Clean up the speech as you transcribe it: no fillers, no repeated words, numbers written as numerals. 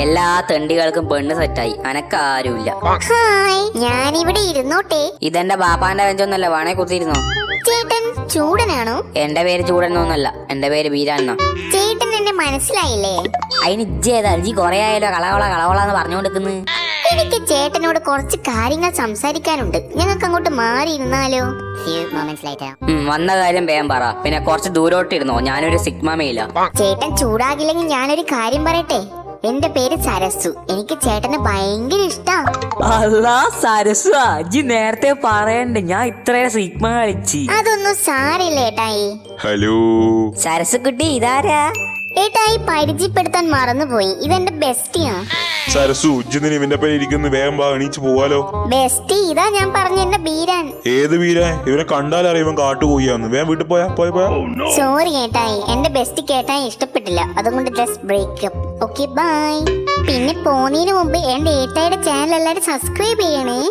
എല്ലാ തെണ്ടികൾക്കും പെണ്ണ് സെറ്റായി, അനക്കാരുമില്ല. ഹായ്, ഞാനിവിടെ ഇരുന്നോട്ടെ. ഇതെന്റെ ബാപ്പാന്റെ വെഞ്ചൊന്നല്ല, വേണേ കുത്തിയിരുന്നോ. ചേട്ടൻ ചൂടനാണോ? എന്റെ പേര് ചൂടനൊന്നല്ല, എന്റെ പേര് ബീരാന്നോ. ചേട്ടൻ എന്നെ മനസ്സിലായില്ലേ? അതിന് ഇജ്ജേതാ ഇജ്ജി കൊറേ ആയാലോ കളവളാന്ന് പറഞ്ഞുകൊണ്ടിരിക്കുന്നു. എനിക്ക് ചേട്ടനോട് കുറച്ച് കാര്യങ്ങൾ സംസാരിക്കാനുണ്ട്. ഞങ്ങൾക്ക് അങ്ങോട്ട് മാറി ഇരുന്നാലോ? വന്ന കാര്യം വേഗം പറ, പിന്നെ കുറച്ച് ദൂരോട്ടിരുന്നോ, ഞാനൊരു സിഗ്മ മെയിലാ. ചേട്ടൻ ചൂടാകില്ലെങ്കിൽ ഞാനൊരു കാര്യം പറയട്ടെ. എന്റെ പേര് സരസു. എനിക്ക് ചേട്ടന് ഭയങ്കര ഇഷ്ടാ. അല്ലാ സരസു, അജ്ജി നേരത്തെ പറയണ്ടേ, ഞാൻ ഇത്രയും സിഗ്മ കളിച്ച്. അതൊന്നും സാരില്ല ഏട്ടായി. ഹലോ സരസു കുട്ടി, ഇതാരാ? ഏട്ടായി പരിചയപ്പെടുത്താൻ മറന്നുപോയി. ഇതെന്റെ ബെസ്റ്റിയാ. സരസു, ഉജ്ജിന് ഇവന്റെ പേര് ഇരിക്കുന്നു, വേഗം വാ, എണീച്ച് പോവാലോ. ബെസ്റ്റി, ഇതാ ഞാൻ പറഞ്ഞ എന്റെ ബീരാൻ. ഏത് വീരാ? ഇവനെ കണ്ടാലറിയാം ഇവൻ കാട്ടുപോയാന്ന്. വേഗം വീട്ടിൽ പോയാ. സോറി ഏട്ടായി, എന്റെ ബെസ്റ്റ് കേട്ടായി ഇഷ്ടപ്പെട്ടില്ല, അതുകൊണ്ട് ജസ്റ്റ് ബ്രേക്കപ്പ്. Okay bye. പിന്നെ പോന്നതിന് മുമ്പ് എന്റെ ഏട്ടായിയുടെ ചാനൽ എല്ലാരും സബ്സ്ക്രൈബ് ചെയ്യണേ.